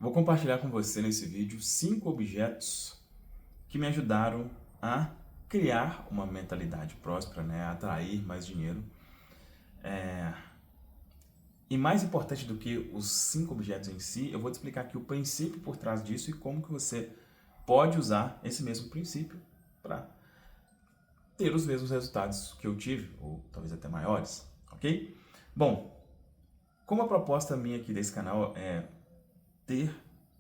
Vou compartilhar com você nesse vídeo 5 objetos que me ajudaram a criar uma mentalidade próspera, né? A atrair mais dinheiro. E mais importante do que os 5 objetos em si, eu vou te explicar aqui o princípio por trás disso e como que você pode usar esse mesmo princípio para ter os mesmos resultados que eu tive, ou talvez até maiores, ok? Bom, como a proposta minha aqui desse canal é ter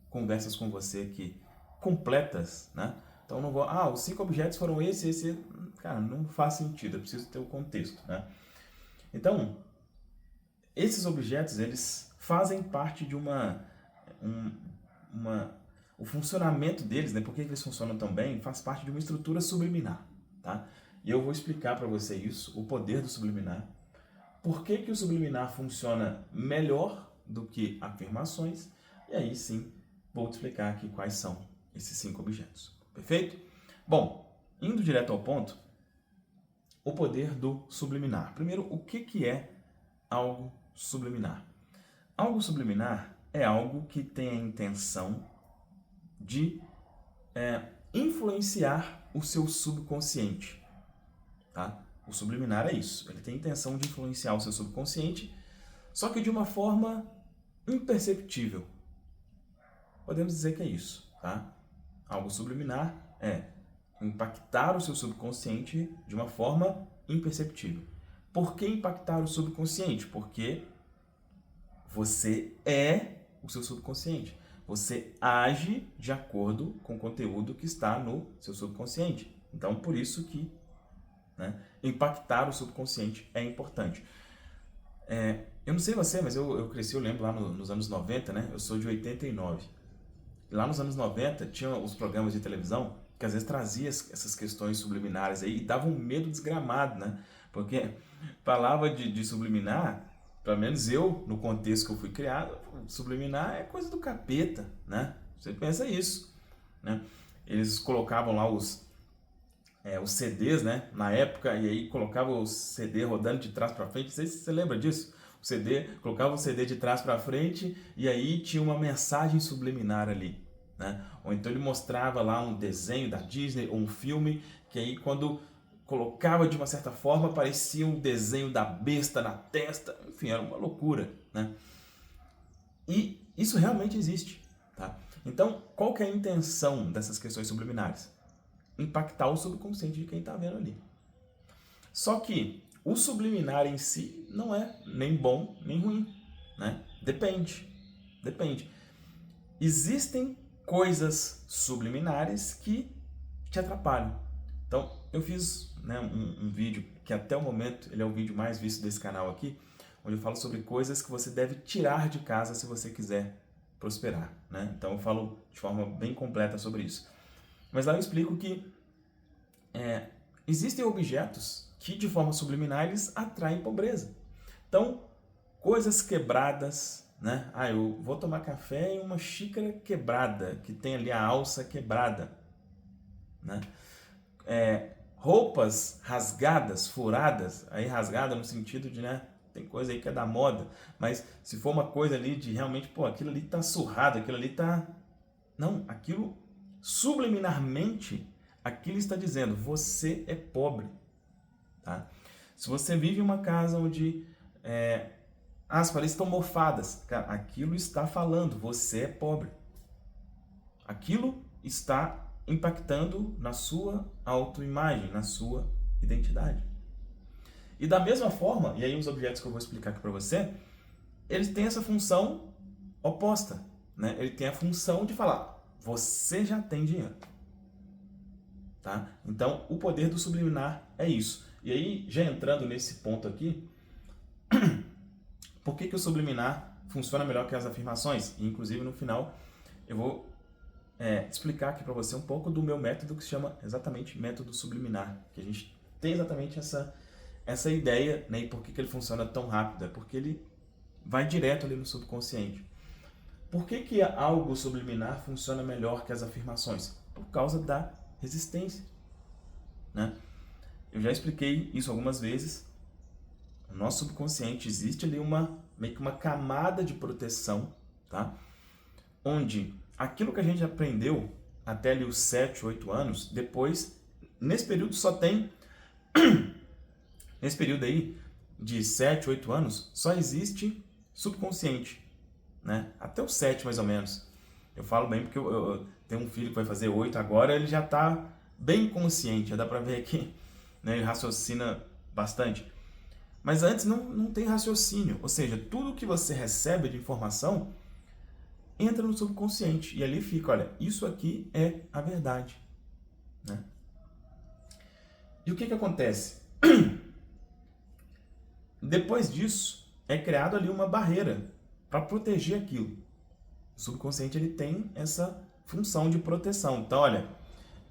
conversas com você aqui completas, né? Então não vou, os 5 objetos foram esse, cara, não faz sentido, eu preciso ter o contexto, né? Então, esses objetos, eles fazem parte de o funcionamento deles, né? Por que eles funcionam tão bem? Faz parte de uma estrutura subliminar, tá? E eu vou explicar para você isso, o poder do subliminar. Por que o subliminar funciona melhor do que afirmações? E aí sim, vou te explicar aqui quais são esses 5 objetos. Perfeito? Bom, indo direto ao ponto, o poder do subliminar. Primeiro, o que é algo subliminar? Algo subliminar é algo que tem a intenção de influenciar o seu subconsciente. Tá? O subliminar é isso. Ele tem a intenção de influenciar o seu subconsciente, só que de uma forma imperceptível. Podemos dizer que é isso. Tá? Algo subliminar é impactar o seu subconsciente de uma forma imperceptível. Por que impactar o subconsciente? Porque você é o seu subconsciente. Você age de acordo com o conteúdo que está no seu subconsciente. Então, por isso que impactar o subconsciente é importante. Eu não sei você, mas eu cresci, eu lembro lá nos anos 90, né? Eu sou de 89. Lá nos anos 90, tinha os programas de televisão que às vezes trazia essas questões subliminares aí e dava um medo desgramado, né? Porque falava de subliminar, pelo menos eu, no contexto que eu fui criado, subliminar é coisa do capeta, né? Você pensa isso, né? Eles colocavam lá os CDs, né, na época, e aí colocava o CD rodando de trás para frente. Não sei se você lembra disso. O CD, colocava o CD de trás para frente e aí tinha uma mensagem subliminar ali, né? Ou então ele mostrava lá um desenho da Disney ou um filme que aí quando colocava de uma certa forma parecia um desenho da besta na testa. Enfim, era uma loucura, né? E isso realmente existe, tá? Então, qual que é a intenção dessas questões subliminares? Impactar o subconsciente de quem está vendo ali. Só que o subliminar em si não é nem bom nem ruim, né? Depende. Existem coisas subliminares que te atrapalham. Então, eu fiz, né, um vídeo que até o momento ele é o vídeo mais visto desse canal aqui, onde eu falo sobre coisas que você deve tirar de casa se você quiser prosperar, né? Então eu falo de forma bem completa sobre isso. Mas lá eu explico que existem objetos que, de forma subliminar, eles atraem pobreza. Então, coisas quebradas, né? Eu vou tomar café em uma xícara quebrada, que tem ali a alça quebrada, né? Roupas rasgadas, furadas, aí rasgada no sentido de, né? Tem coisa aí que é da moda, mas se for uma coisa ali de realmente, aquilo ali tá surrado, aquilo ali tá... Não, aquilo subliminarmente, aquilo está dizendo, você é pobre, tá? Se você vive em uma casa onde as paredes estão mofadas, cara, aquilo está falando, você é pobre. Aquilo está impactando na sua autoimagem, na sua identidade. E da mesma forma, e aí os objetos que eu vou explicar aqui para você, eles têm essa função oposta, né? Ele tem a função de falar, você já tem dinheiro. Tá? Então, o poder do subliminar é isso. E aí, já entrando nesse ponto aqui, por que o subliminar funciona melhor que as afirmações? E, inclusive, no final, eu vou explicar aqui para você um pouco do meu método que se chama exatamente método subliminar, que a gente tem exatamente essa ideia, né? E por que ele funciona tão rápido? É porque ele vai direto ali no subconsciente. Por que algo subliminar funciona melhor que as afirmações? Por causa da resistência, né? Eu já expliquei isso algumas vezes. O nosso subconsciente existe ali meio que uma camada de proteção, tá? onde aquilo que a gente aprendeu até ali os 7, 8 anos, depois, nesse período só tem, nesse período aí de 7, 8 anos, só existe subconsciente, né? Até os 7 mais ou menos. Eu falo bem porque eu tenho um filho que vai fazer 8 agora, ele já está bem consciente, já dá para ver aqui, né? Ele raciocina bastante. Mas antes não tem raciocínio, ou seja, tudo que você recebe de informação entra no subconsciente e ali fica, olha, isso aqui é a verdade, né? E o que acontece? Depois disso, é criado ali uma barreira para proteger aquilo. O subconsciente ele tem essa função de proteção. Então, olha,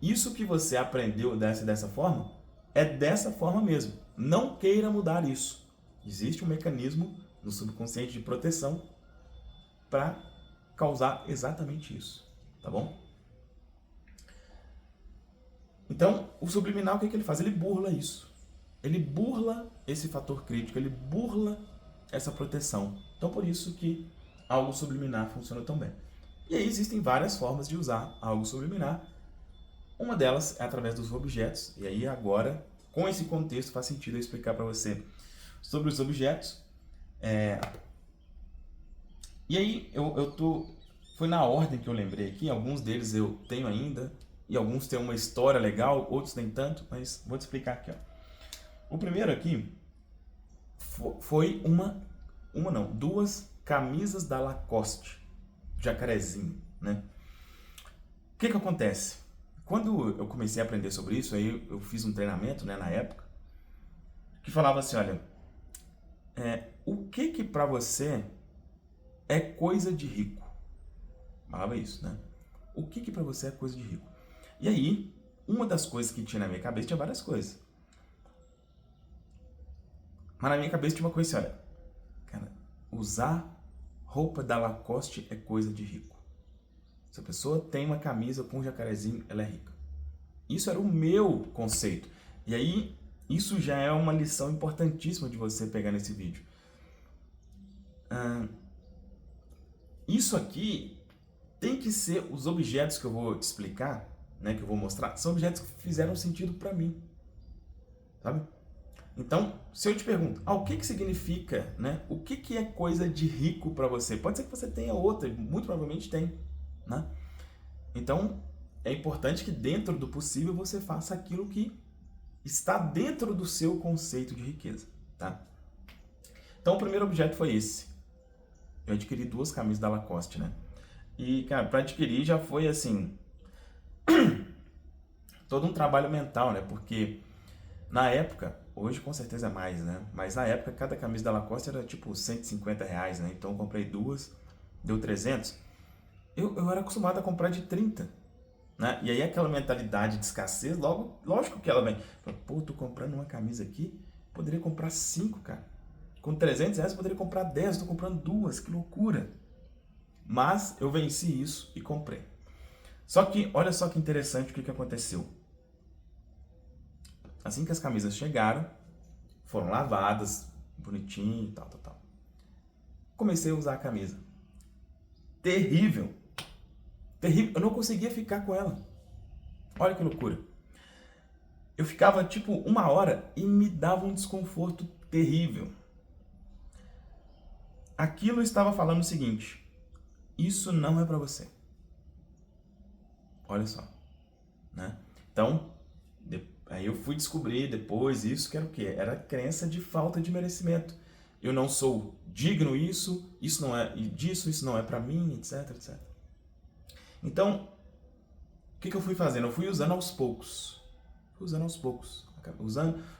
isso que você aprendeu dessa forma, é dessa forma mesmo. Não queira mudar isso. Existe um mecanismo no subconsciente de proteção para causar exatamente isso, tá bom? Então, o subliminar, o que ele faz? Ele burla isso. Ele burla esse fator crítico, ele burla essa proteção. Então, por isso que algo subliminar funciona tão bem. E aí existem várias formas de usar algo subliminar. Uma delas é através dos objetos. E aí agora, com esse contexto, faz sentido eu explicar para você sobre os objetos. E aí foi na ordem que eu lembrei aqui. Alguns deles eu tenho ainda e alguns têm uma história legal, outros nem tanto, mas vou te explicar aqui, ó. O primeiro aqui foi duas camisas da Lacoste, jacarezinho, né? O que acontece? Quando eu comecei a aprender sobre isso, aí eu fiz um treinamento, né, na época, que falava assim, olha, o que para você é coisa de rico? Falava isso, né? O que para você é coisa de rico? E aí, uma das coisas que tinha na minha cabeça, tinha várias coisas. Mas na minha cabeça tinha uma coisa assim, olha, cara, usar roupa da Lacoste é coisa de rico. Se a pessoa tem uma camisa com um jacarezinho, ela é rica. Isso era o meu conceito. E aí, isso já é uma lição importantíssima de você pegar nesse vídeo. Isso aqui tem que ser os objetos que eu vou te explicar, né, que eu vou mostrar, são objetos que fizeram sentido para mim, sabe? Então, se eu te pergunto, o que significa, né? O que é coisa de rico para você? Pode ser que você tenha outra, muito provavelmente tem, né? Então, é importante que dentro do possível você faça aquilo que está dentro do seu conceito de riqueza, tá? Então, o primeiro objeto foi esse. Eu adquiri 2 camisas da Lacoste, né? E, cara, para adquirir já foi, assim, todo um trabalho mental, né? Porque na época, hoje com certeza é mais, né? Mas na época, cada camisa da Lacoste era tipo R$150, né? Então eu comprei 2, deu 300. Eu era acostumado a comprar de 30, né? E aí aquela mentalidade de escassez, lógico que ela vem. Pô, tô comprando uma camisa aqui, poderia comprar 5, cara. Com R$300 eu poderia comprar 10, tô comprando 2, que loucura. Mas eu venci isso e comprei. Só que, olha só que interessante o que aconteceu. Assim que as camisas chegaram, foram lavadas, bonitinho e tal. Comecei a usar a camisa. Terrível. Terrível. Eu não conseguia ficar com ela. Olha que loucura. Eu ficava tipo 1 hora e me dava um desconforto terrível. Aquilo estava falando o seguinte: isso não é para você. Olha só, né? Então, aí eu fui descobrir depois isso que era o quê? Era crença de falta de merecimento. Eu não sou digno isso não é disso, isso não é para mim, etc. Então, o que eu fui fazendo? Eu fui usando aos poucos.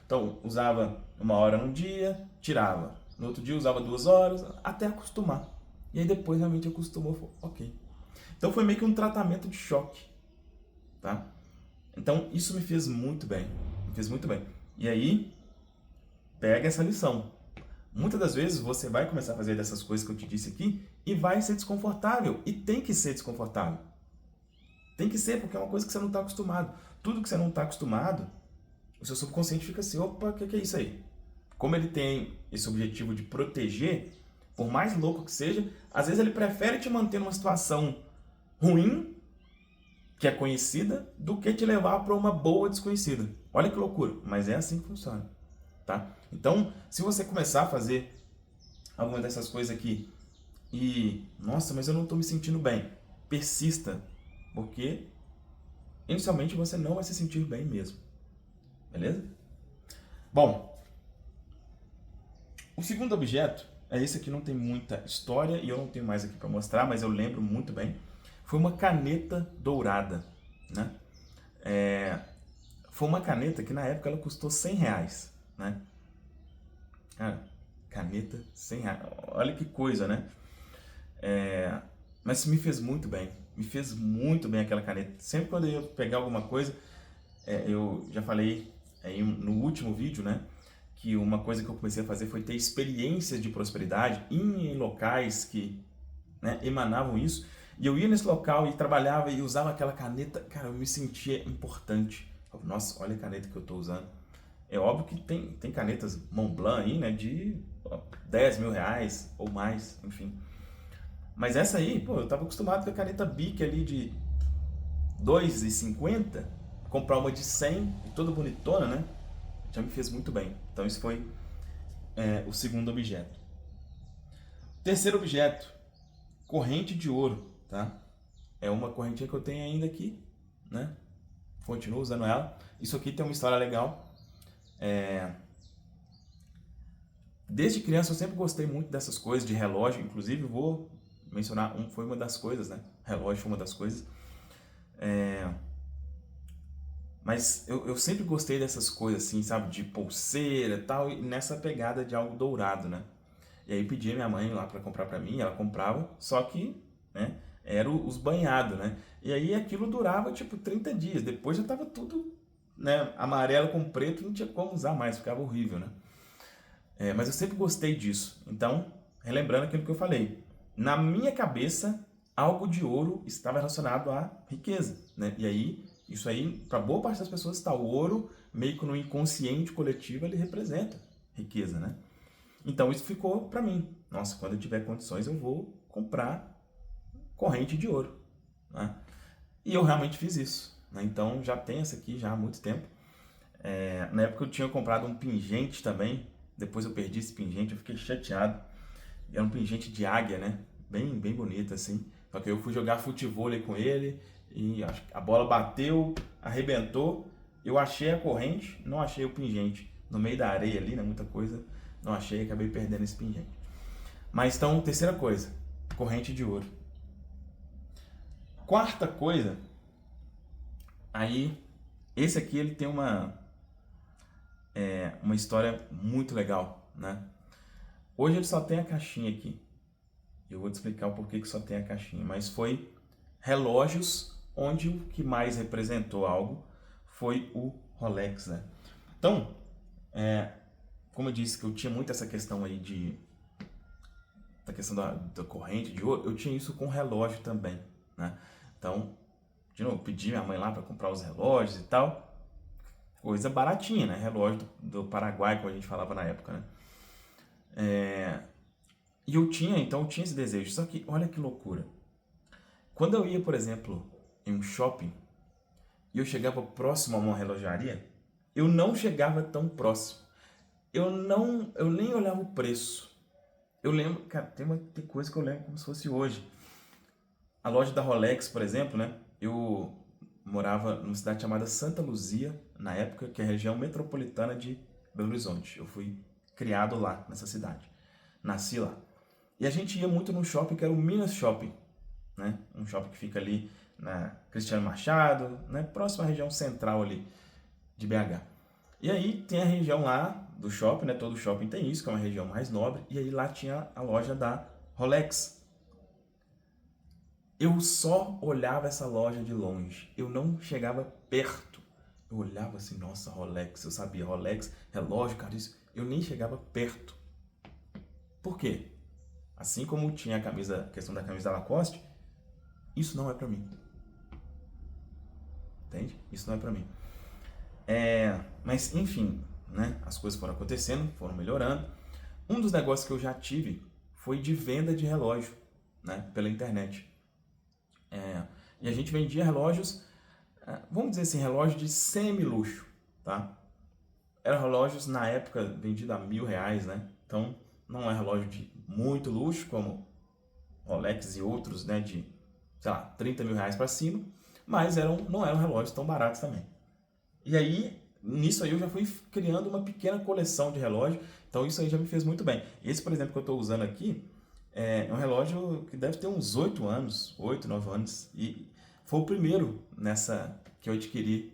Então, usava 1 hora num dia, tirava. No outro dia usava 2 horas, até acostumar. E aí depois realmente acostumou, ok. Então foi meio que um tratamento de choque, tá? Então isso me fez muito bem, E aí, pega essa lição. Muitas das vezes você vai começar a fazer dessas coisas que eu te disse aqui e vai ser desconfortável. E tem que ser desconfortável. Tem que ser, porque é uma coisa que você não está acostumado. Tudo que você não está acostumado, o seu subconsciente fica assim, opa, o que é isso aí? Como ele tem esse objetivo de proteger, Por mais louco que seja, às vezes ele prefere te manter numa situação ruim, que é conhecida, do que te levar para uma boa desconhecida. Olha que loucura, mas é assim que funciona, tá? Então, se você começar a fazer alguma dessas coisas aqui e, nossa, mas eu não estou me sentindo bem, persista, porque inicialmente você não vai se sentir bem mesmo, beleza? Bom, o segundo objeto é esse aqui, não tem muita história e eu não tenho mais aqui para mostrar, mas eu lembro muito bem. Foi uma caneta dourada, né? Foi uma caneta que na época ela custou R$100, né? Cara, caneta R$100, olha que coisa, né? Mas me fez muito bem, aquela caneta. Sempre quando eu ia pegar alguma coisa, eu já falei no último vídeo, né? Que uma coisa que eu comecei a fazer foi ter experiências de prosperidade em locais que, né, emanavam isso. E eu ia nesse local e trabalhava e usava aquela caneta, cara, eu me sentia importante. Nossa, olha a caneta que eu estou usando. É óbvio que tem canetas Montblanc aí, né, de R$10.000 ou mais, enfim. Mas essa aí, pô, eu estava acostumado com a caneta Bic ali de R$2,50, comprar uma de 100, toda bonitona, né? Já me fez muito bem. Então isso foi o segundo objeto. Terceiro objeto, corrente de ouro, tá? É uma correntinha que eu tenho ainda aqui, né? Continuo usando ela. Isso aqui tem uma história legal. Desde criança eu sempre gostei muito dessas coisas, de relógio. Inclusive vou mencionar, foi uma das coisas, né? Relógio foi uma das coisas. Mas eu sempre gostei dessas coisas assim, sabe? De pulseira e tal, e nessa pegada de algo dourado, né? E aí pedi a minha mãe lá para comprar para mim, ela comprava, só que, né, eram os banhados, né? E aí aquilo durava tipo 30 dias, depois já tava tudo, né, amarelo com preto, não tinha como usar mais, ficava horrível, né? Mas eu sempre gostei disso. Então, relembrando aquilo que eu falei, na minha cabeça, algo de ouro estava relacionado à riqueza, né? E aí, isso aí, para boa parte das pessoas está. O ouro, meio que no inconsciente coletivo, ele representa riqueza, né? Então isso ficou para mim. Nossa, quando eu tiver condições eu vou comprar corrente de ouro, né? E eu realmente fiz isso, né? Então já tem essa aqui já há muito tempo. Na época eu tinha comprado um pingente também. Depois eu perdi esse pingente, eu fiquei chateado. Era um pingente de águia, né? Bem bonito assim. Só que eu fui jogar futevôlei com ele e a bola bateu, arrebentou. Eu achei a corrente, não achei o pingente. No meio da areia ali, né? Muita coisa. Não achei, acabei perdendo esse pingente. Mas então, terceira coisa, corrente de ouro. Quarta coisa, aí, esse aqui ele tem uma história muito legal, né? Hoje ele só tem a caixinha aqui. Eu vou te explicar o porquê que só tem a caixinha. Mas foi relógios onde o que mais representou algo foi o Rolex, né? Então, como eu disse que eu tinha muito essa questão aí da questão da corrente de ouro, eu tinha isso com relógio também, né? Então, de novo, pedi minha mãe lá para comprar os relógios e tal, coisa baratinha, né? Relógio do Paraguai, como a gente falava na época, né? E eu tinha esse desejo, só que olha que loucura. Quando eu ia, por exemplo, em um shopping e eu chegava próximo a uma relojaria, eu não chegava tão próximo. Eu nem olhava o preço. Eu lembro, cara, tem coisa que eu lembro como se fosse hoje. A loja da Rolex, por exemplo, né? Eu morava numa cidade chamada Santa Luzia, na época, que é a região metropolitana de Belo Horizonte. Eu fui criado lá, nessa cidade. Nasci lá. E a gente ia muito num shopping que era o Minas Shopping, né? Um shopping que fica ali na Cristiano Machado, né? Próxima à região central ali de BH. E aí tem a região lá do shopping, né? Todo shopping tem isso, que é uma região mais nobre. E aí lá tinha a loja da Rolex. Eu só olhava essa loja de longe. Eu não chegava perto. Eu olhava assim, nossa, Rolex. Eu sabia, Rolex, relógio, cara, isso. Eu nem chegava perto. Por quê? Assim como tinha a questão da camisa da Lacoste, isso não é pra mim. Entende? Isso não é pra mim. Mas, enfim, né? As coisas foram acontecendo, foram melhorando. Um dos negócios que eu já tive foi de venda de relógio, né, pela internet. E a gente vendia relógios, vamos dizer assim, relógio de semi-luxo, tá? Eram relógios, na época, vendidos a R$1.000, né? Então, não é relógio de muito luxo, como Rolex e outros, né, de, sei lá, R$30.000 para cima, mas não eram relógios tão baratos também. E aí, nisso aí eu já fui criando uma pequena coleção de relógios, então isso aí já me fez muito bem. Esse, por exemplo, que eu estou usando aqui, é um relógio que deve ter uns 8 anos, 8, 9 anos, e foi o primeiro nessa que eu adquiri,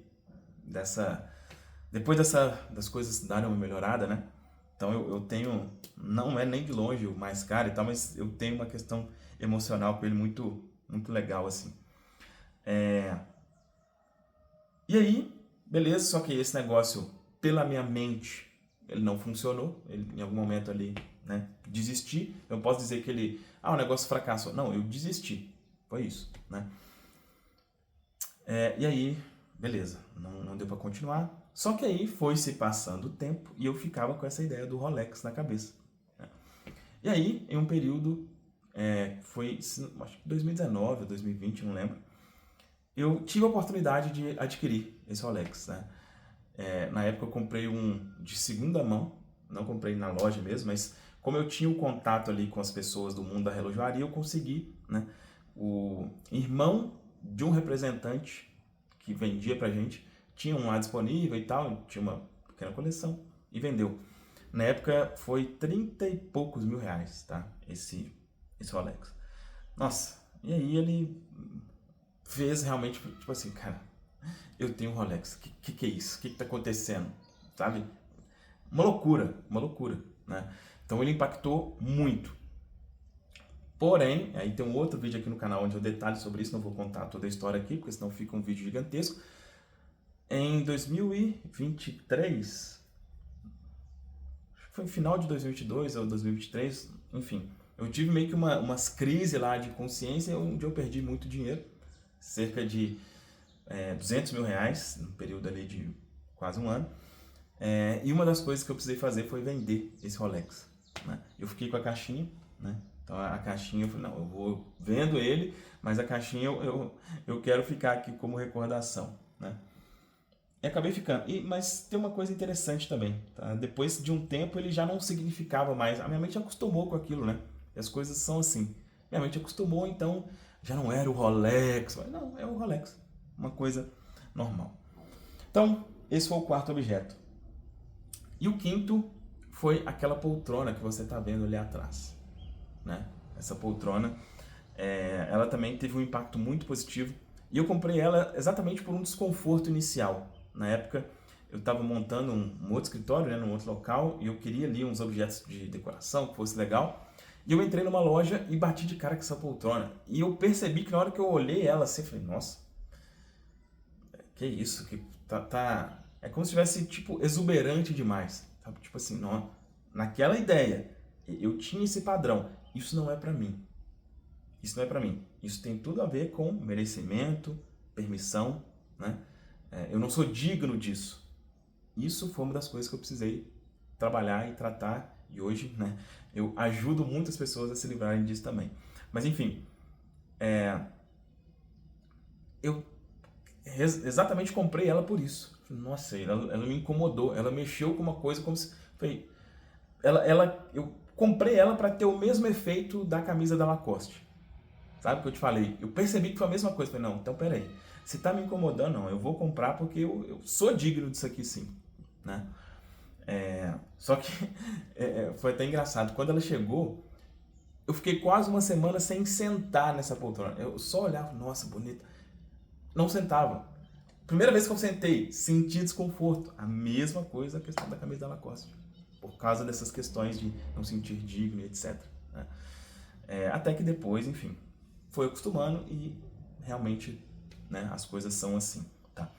depois das coisas darem uma melhorada, né? Então eu tenho, não é nem de longe o mais caro e tal, mas eu tenho uma questão emocional com ele muito, muito legal, assim. E aí, beleza, só que esse negócio, pela minha mente, ele não funcionou. Ele, em algum momento ali, né, desisti. Eu posso dizer que o negócio fracassou. Não, eu desisti. Foi isso, né? E aí, beleza, não deu para continuar. Só que aí foi se passando o tempo e eu ficava com essa ideia do Rolex na cabeça, né? E aí, em um período, foi acho que 2019 ou 2020, não lembro, eu tive a oportunidade de adquirir esse Rolex, né? Na época eu comprei um de segunda mão, não comprei na loja mesmo, mas como eu tinha o contato ali com as pessoas do mundo da relojoaria, eu consegui, né? O irmão de um representante que vendia pra gente tinha um lá disponível e tal, tinha uma pequena coleção e vendeu. Na época foi 30 e poucos mil reais, tá? Esse Rolex. Nossa, e aí ele fez realmente, tipo assim, cara, eu tenho um Rolex, que é isso? O que tá acontecendo? Sabe? Uma loucura, né? Então ele impactou muito. Porém, aí tem um outro vídeo aqui no canal onde eu detalho sobre isso, não vou contar toda a história aqui, porque senão fica um vídeo gigantesco. Em 2023, foi no final de 2022 ou 2023, enfim, eu tive meio que umas crises lá de consciência, onde eu perdi muito dinheiro, cerca de R$200.000, num período ali de quase um ano. E uma das coisas que eu precisei fazer foi vender esse Rolex, né? Eu fiquei com a caixinha, né? Então a caixinha, eu falei, não, eu vou vendo ele, mas a caixinha eu quero ficar aqui como recordação, né? E acabei ficando. Mas tem uma coisa interessante também, tá? Depois de um tempo ele já não significava mais. A minha mente acostumou com aquilo, né? E as coisas são assim. Minha mente acostumou, então já não era o Rolex. Mas não, é o Rolex. Uma coisa normal. Então, esse foi o quarto objeto. E o quinto foi aquela poltrona que você está vendo ali atrás, né? Essa poltrona, ela também teve um impacto muito positivo. E eu comprei ela exatamente por um desconforto inicial. Na época, eu estava montando um outro escritório, né, num outro local, e eu queria ali uns objetos de decoração que fosse legal. E eu entrei numa loja e bati de cara com essa poltrona. E eu percebi que na hora que eu olhei ela assim, eu falei, nossa, que isso? Que é como se estivesse, tipo, exuberante demais. Sabe? Tipo assim, não, naquela ideia, eu tinha esse padrão. Isso não é pra mim. Isso não é pra mim. Isso tem tudo a ver com merecimento, permissão, né? Eu não sou digno disso. Isso foi uma das coisas que eu precisei trabalhar e tratar. E hoje, né, eu ajudo muitas pessoas a se livrarem disso também. Mas enfim, eu exatamente comprei ela por isso. Nossa, ela me incomodou. Ela mexeu com uma coisa como se... Falei, eu comprei ela para ter o mesmo efeito da camisa da Lacoste. Sabe o que eu te falei? Eu percebi que foi a mesma coisa. Falei, não, então peraí. Se tá me incomodando, não, eu vou comprar porque eu sou digno disso aqui sim, né? Só que foi até engraçado. Quando ela chegou, eu fiquei quase uma semana sem sentar nessa poltrona. Eu só olhava, nossa, bonita. Não sentava. Primeira vez que eu sentei, senti desconforto. A mesma coisa a questão da camisa da Lacoste. Por causa dessas questões de não sentir digno e etc, né? Até que depois, enfim, foi acostumando e realmente, né, as coisas são assim, tá?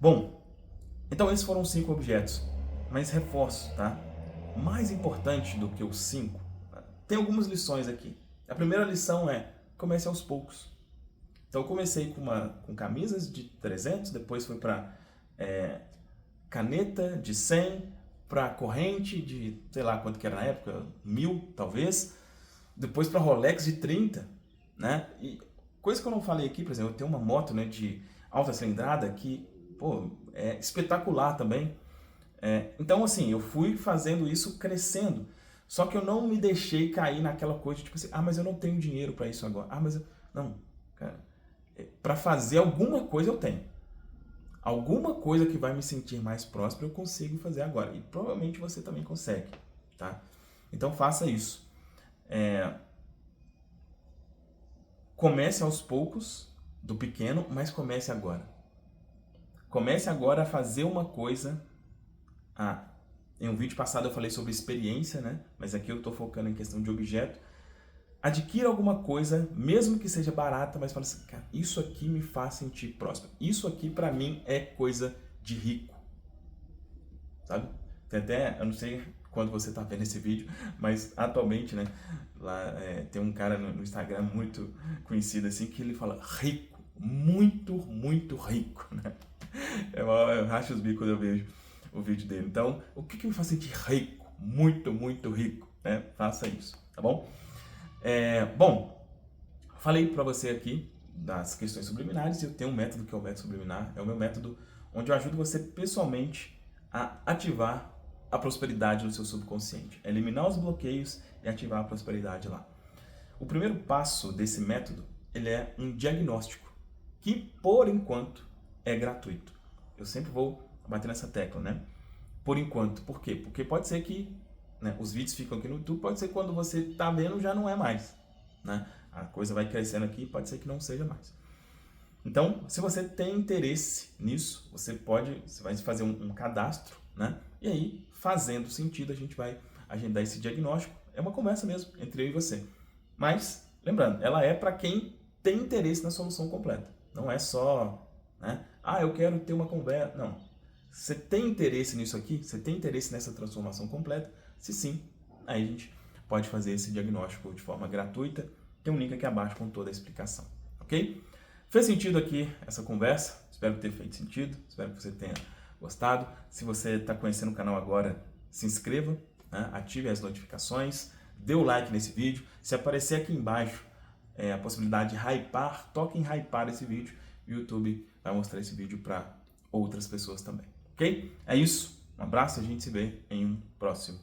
Bom, então esses foram os 5 objetos, mas reforço, tá? Mais importante do que os 5, tem algumas lições aqui. A primeira lição é, comece aos poucos. Então eu comecei com camisas de 300, depois foi para caneta de 100, para corrente de, sei lá quanto que era na época, 1.000 talvez, depois para Rolex de 30, né? E coisa que eu não falei aqui, por exemplo, eu tenho uma moto, né, de alta cilindrada que, pô, é espetacular também. Então, assim, eu fui fazendo isso crescendo. Só que eu não me deixei cair naquela coisa, tipo assim, mas eu não tenho dinheiro para isso agora. Mas eu... Não, cara. Para fazer alguma coisa eu tenho. Alguma coisa que vai me sentir mais próspero eu consigo fazer agora. E provavelmente você também consegue, tá? Então faça isso. Comece aos poucos, do pequeno, mas comece agora. Comece agora a fazer uma coisa. Em um vídeo passado eu falei sobre experiência, né? Mas aqui eu estou focando em questão de objeto. Adquira alguma coisa, mesmo que seja barata, mas fala assim, cara, isso aqui me faz sentir próspero. Isso aqui para mim é coisa de rico. Sabe? Tem até, eu não sei quando você está vendo esse vídeo, mas atualmente, né, lá tem um cara no Instagram muito conhecido assim que ele fala rico, muito, muito rico, né? Eu racho os bicos quando eu vejo o vídeo dele. Então, o que me faz sentir rico? Muito, muito rico, né? Faça isso, tá bom? Bom, falei para você aqui das questões subliminares e eu tenho um método que é o método subliminar. É o meu método onde eu ajudo você pessoalmente a ativar a prosperidade no seu subconsciente, eliminar os bloqueios e ativar a prosperidade lá. O primeiro passo desse método, ele é um diagnóstico, que por enquanto é gratuito. Eu sempre vou bater nessa tecla, né? Por enquanto. Por quê? Porque pode ser que, né, os vídeos ficam aqui no YouTube, pode ser que quando você está vendo já não é mais, né? A coisa vai crescendo aqui, pode ser que não seja mais. Então, se você tem interesse nisso, você vai fazer um cadastro, né? E aí, fazendo sentido, a gente vai agendar esse diagnóstico. É uma conversa mesmo entre eu e você. Mas, lembrando, ela é para quem tem interesse na solução completa. Não é só, né? Eu quero ter uma conversa. Não. Você tem interesse nisso aqui? Você tem interesse nessa transformação completa? Se sim, aí a gente pode fazer esse diagnóstico de forma gratuita. Tem um link aqui abaixo com toda a explicação, ok? Fez sentido aqui essa conversa? Espero ter feito sentido, espero que você tenha gostado. Se você está conhecendo o canal agora, se inscreva, né? Ative as notificações, dê o like nesse vídeo. Se aparecer aqui embaixo a possibilidade de hypar, toque em hypar esse vídeo. O YouTube vai mostrar esse vídeo para outras pessoas também, ok? É isso, um abraço e a gente se vê em um próximo